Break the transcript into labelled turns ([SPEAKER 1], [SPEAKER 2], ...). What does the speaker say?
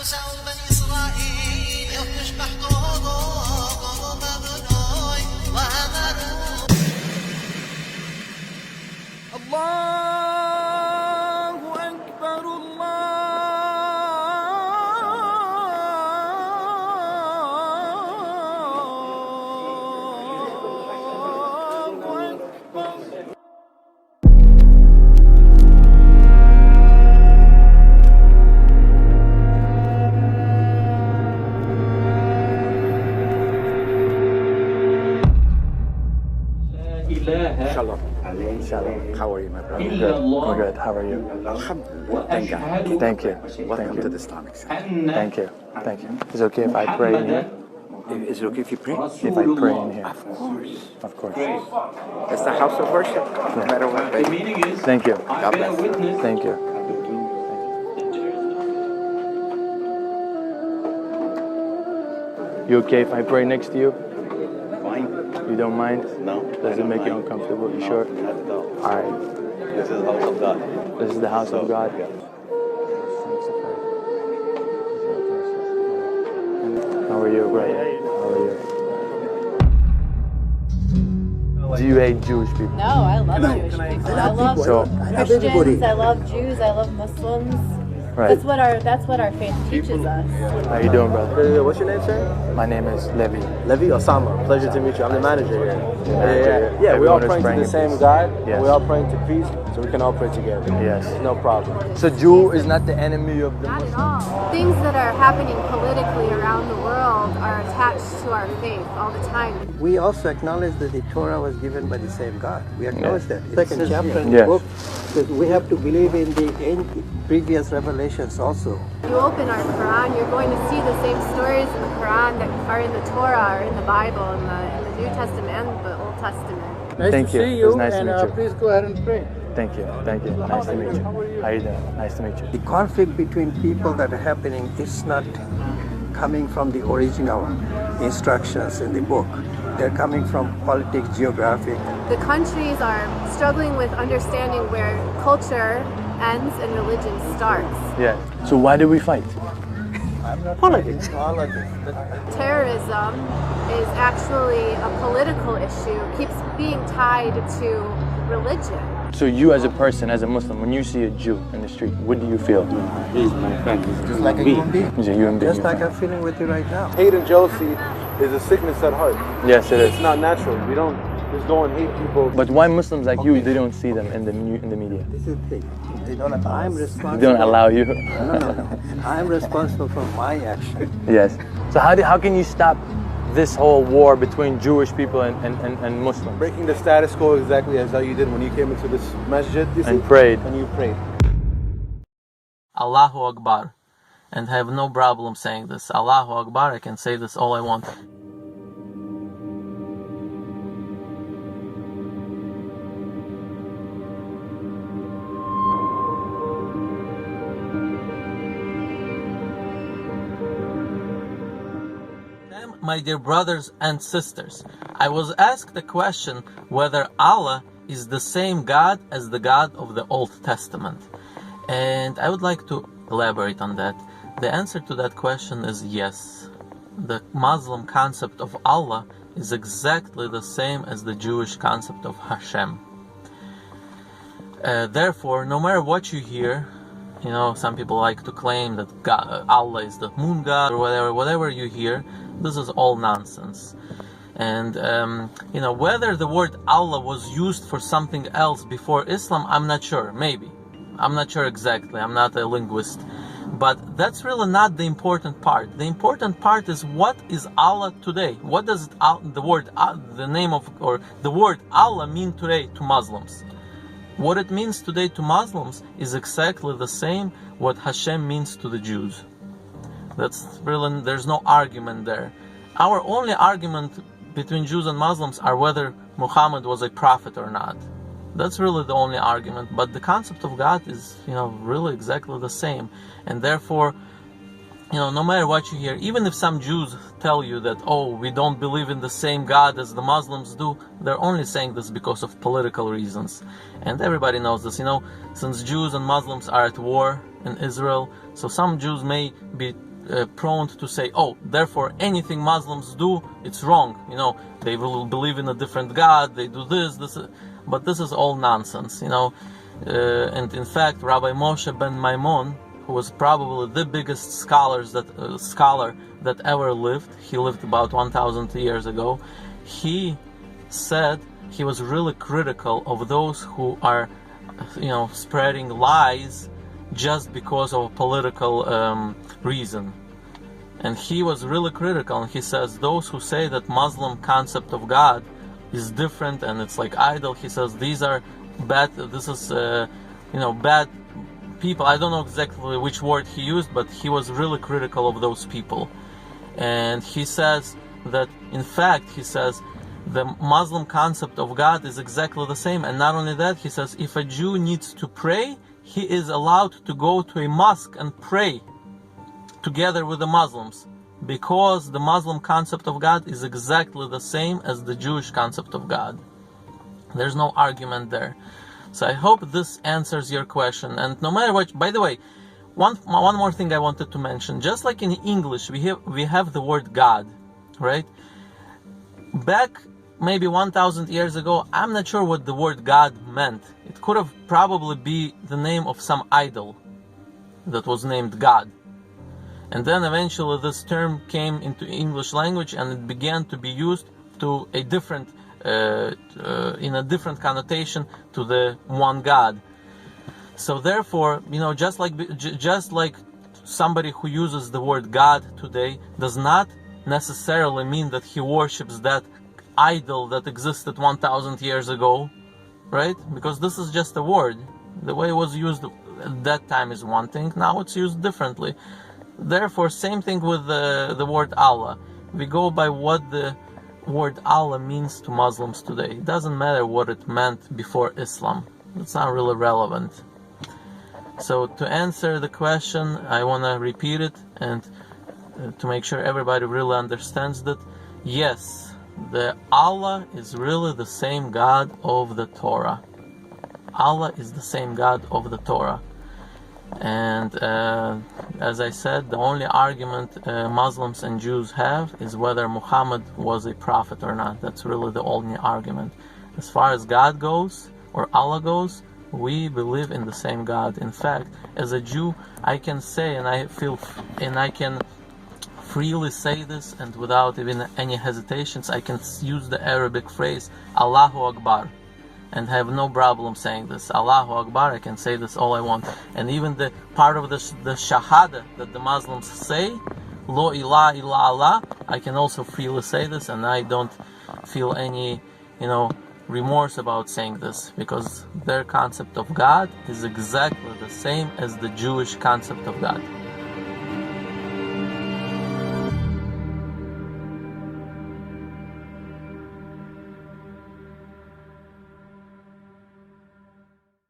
[SPEAKER 1] موسى وبني إسرائيل يفتش بحثه بابنوي وهمروا
[SPEAKER 2] الله أكبر الله أكبر.
[SPEAKER 3] Shalom. Shalom. How are you, my brother? Good. I'm good. How are you? Alhamdulillah. Thank God. Thank you. Welcome to the Islamic Center. Thank you. Thank you. Is it okay if I pray in here? Is it okay if you pray? If I pray in here? Of course. Of course. It's the house of worship. No matter what, baby. Thank you. God bless. Thank you. You okay if I pray next to you?
[SPEAKER 4] Fine.
[SPEAKER 3] You don't mind?
[SPEAKER 4] No.
[SPEAKER 3] Does it make you uncomfortable? You sure?
[SPEAKER 4] Not at all.
[SPEAKER 3] All right.
[SPEAKER 4] This is the house of God.
[SPEAKER 3] This is the house of God.
[SPEAKER 4] Yeah.
[SPEAKER 3] How are you, brother? How are you? Do you hate Jewish people?
[SPEAKER 5] No, I love Jewish people. I love Christians. I love Jews. I love Muslims.
[SPEAKER 3] Right.
[SPEAKER 5] That's what our faith teaches us.
[SPEAKER 3] How you doing, brother?
[SPEAKER 6] What's your name, sir?
[SPEAKER 3] My name is Levi.
[SPEAKER 6] Levi Osama. Pleasure to meet you. I'm the manager here.
[SPEAKER 3] Yeah,
[SPEAKER 6] we're all
[SPEAKER 3] everyone is
[SPEAKER 6] praying to
[SPEAKER 3] praying
[SPEAKER 6] the
[SPEAKER 3] to
[SPEAKER 6] same
[SPEAKER 3] peace.
[SPEAKER 6] God.
[SPEAKER 3] Yes.
[SPEAKER 6] We're all praying to peace, so we can all pray together.
[SPEAKER 3] Yes.
[SPEAKER 6] No problem.
[SPEAKER 3] So Jew is not the enemy of the
[SPEAKER 5] Not at
[SPEAKER 3] Muslims?
[SPEAKER 5] all. Things that are happening politically around the world are attached to our faith all the time.
[SPEAKER 7] We also acknowledge that the Torah was given by the same God. We acknowledge that. Second chapter in
[SPEAKER 3] Yes.
[SPEAKER 7] the book says we have to believe in the previous revelations also.
[SPEAKER 5] You open our Quran, you're going to see the same stories in the Quran that are in the Torah or in the Bible, in the New Testament and the Old Testament.
[SPEAKER 3] Thank you. It was nice to meet you.
[SPEAKER 7] Please go ahead and pray.
[SPEAKER 3] Thank you. Thank you. Nice to meet you. How you doing? Nice to meet you.
[SPEAKER 7] The conflict between people that are happening is not coming from the original instructions in the book. They're coming from politics, geographic.
[SPEAKER 5] The countries are struggling with understanding where culture ends and religion starts.
[SPEAKER 3] Yeah. So why do we fight?
[SPEAKER 7] Politics.
[SPEAKER 5] Terrorism is actually a political issue, keeps being tied to religion.
[SPEAKER 3] So you as a person, as a Muslim, when you see a Jew in the street, what do you feel?
[SPEAKER 4] He's my friend. He's
[SPEAKER 7] Just like a human being.
[SPEAKER 3] He's a human being.
[SPEAKER 7] Just like I'm feeling with you right now.
[SPEAKER 6] Hate and jealousy is a sickness at heart.
[SPEAKER 3] Yes, it
[SPEAKER 6] It's
[SPEAKER 3] is.
[SPEAKER 6] not natural. We don't just go and hate people.
[SPEAKER 3] But why Muslims like you, they don't see them in the media?
[SPEAKER 7] This is the thing. I'm responsible.
[SPEAKER 3] They don't allow you?
[SPEAKER 7] No. I'm responsible for my action.
[SPEAKER 3] Yes. So how can you stop this whole war between Jewish people and Muslims?
[SPEAKER 6] Breaking the status quo exactly as how you did when you came into this masjid. You see?
[SPEAKER 3] And prayed.
[SPEAKER 6] And you prayed.
[SPEAKER 8] Allahu Akbar, and I have no problem saying this. Allahu Akbar, I can say this all I want. My dear brothers and sisters, I was asked the question whether Allah is the same God as the God of the Old Testament. And I would like to elaborate on that. The answer to that question is yes. The Muslim concept of Allah is exactly the same as the Jewish concept of Hashem. Therefore, no matter what you hear, you know, some people like to claim that God, Allah is the moon god or whatever you hear, this is all nonsense. And you know, whether the word Allah was used for something else before Islam, I'm not sure. Maybe. I'm not sure exactly. I'm not a linguist. But that's really not the important part. The important part is, what is Allah today? What does the word Allah mean today to Muslims? What it means today to Muslims is exactly the same what Hashem means to the Jews. That's really, there's no argument there. Our only argument between Jews and Muslims are whether Muhammad was a prophet or not. That's really the only argument. But the concept of God is, you know, really exactly the same. And therefore, you know, no matter what you hear, even if some Jews tell you that, oh, we don't believe in the same God as the Muslims do, they're only saying this because of political reasons. And everybody knows this, you know, since Jews and Muslims are at war in Israel, so some Jews may be prone to say, oh, therefore anything Muslims do, it's wrong. You know, they will believe in a different God, they do this, but this is all nonsense, you know. And in fact, Rabbi Moshe ben Maimon, who was probably the biggest scholar that ever lived, he lived about 1,000 years ago, he said he was really critical of those who are, you know, spreading lies just because of a political reason. And he was really critical, and he says those who say that Muslim concept of God is different and it's like idol, he says these are bad, this is you know, bad people. I don't know exactly which word he used, but he was really critical of those people. And he says that, in fact, he says the Muslim concept of God is exactly the same. And not only that, he says if a Jew needs to pray, he is allowed to go to a mosque and pray together with the Muslims, because the Muslim concept of God is exactly the same as the Jewish concept of God. There's no argument there. So I hope this answers your question. And no matter what, by the way, one more thing I wanted to mention. Just like in English, we have the word God, right? Back maybe 1,000 years ago, I'm not sure what the word God meant. It could have probably be the name of some idol that was named God. And then eventually this term came into English language and it began to be used to a different, in a different connotation to the one God. So therefore, you know, just like somebody who uses the word God today does not necessarily mean that he worships that idol that existed 1,000 years ago, right? Because this is just a word. The way it was used at that time is one thing, now it's used differently. Therefore, same thing with the word Allah. We go by what the word Allah means to Muslims today. It doesn't matter what it meant before Islam. It's not really relevant. So to answer the question, I want to repeat it and to make sure everybody really understands that, yes, the Allah is really the same God of the Torah. Allah is the same God of the Torah. And as I said, the only argument Muslims and Jews have is whether Muhammad was a prophet or not. That's really the only argument. As far as God goes, or Allah goes, we believe in the same God. In fact, as a Jew, I can say, and I can freely say this, and without even any hesitations, I can use the Arabic phrase Allahu Akbar, and have no problem saying this. Allahu Akbar, I can say this all I want. And even the part of the Shahada that the Muslims say, Lo ilaha illa Allah, I can also freely say this, and I don't feel any, you know, remorse about saying this, because their concept of God is exactly the same as the Jewish concept of God.